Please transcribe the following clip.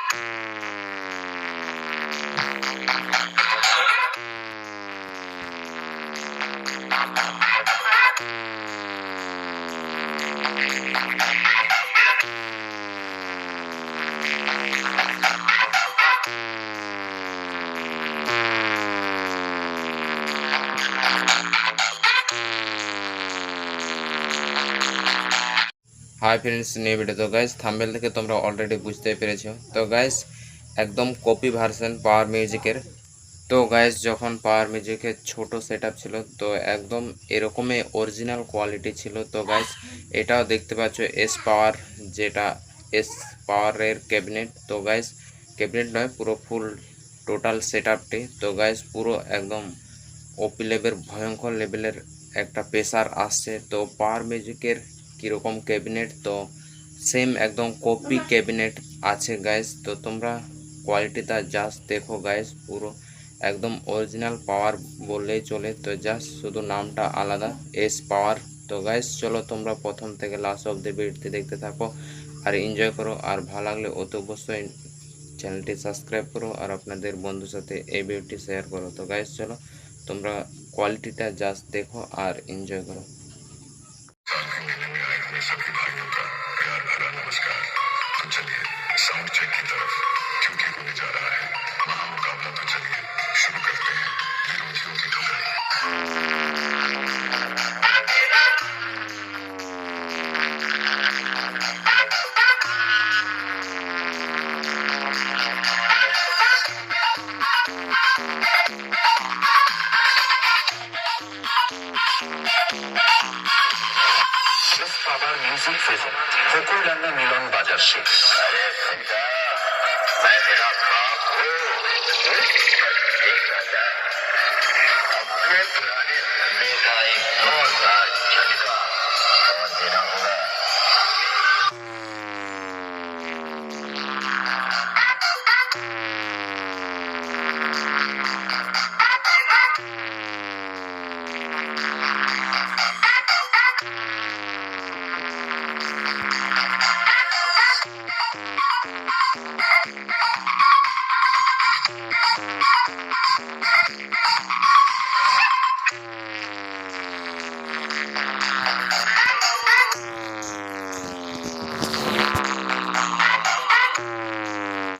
Hi friends, new video. তো guys thumbnail থেকে তোমরা অলরেডি বুঝতে পেরেছো। তো গাইস একদম কপি ভার্সন পাওয়ার মিউজিকের। তো গাইস যখন পাওয়ার মিউজিকের ছোট সেটআপ ছিল, তো একদম এরকমই অরিজিনাল কোয়ালিটি ছিল। তো গাইস এটাও দেখতে পাচ্ছ এস পাওয়ার, যেটা এস পাওয়ারের ক্যাবিনেট। তো গাইস ক্যাবিনেট নয়, পুরো ফুল টোটাল সেটআপটি। তো গাইস পুরো একদম ওপি লেভেল, ভয়ঙ্কর লেভেলের একটা প্রেসার আসছে। তো পাওয়ার মিউজিকের কীরকম ক্যাবিনেট, তো সেম একদম কপি ক্যাবিনেট আছে গাইস। তো তোমরা কোয়ালিটিটা জাস্ট দেখো গাইস, পুরো একদম অরিজিনাল পাওয়ার বললেই চলে। তো জাস্ট শুধু নামটা আলাদা, এস পাওয়ার। তো গাইস চলো তোমরা প্রথম থেকে লাস্ট অব্দি ভিডিওটি দেখতে থাকো আর এনজয় করো। আর ভালো লাগলে অতি অবশ্যই চ্যানেলটি সাবস্ক্রাইব করো আর আপনাদের বন্ধুর সাথে এই ভিডিওটি শেয়ার করো। তো গাইস চলো তোমরা क्वालिटीটা জাস্ট দেখো আর এনজয় করো। सभी भाइयों का प्यार भरा नमस्कार। तो चलिए साउंड चेक की तरफ क्योंकि होने जा रहा है महामुकाबला। तो चलिए शुरू करते हैं विरोधियों की ठुमरी। पावर म्यूजिक प्रेजेंट होकुलडांगा मिलन बाजार से। अरे मैं तेरा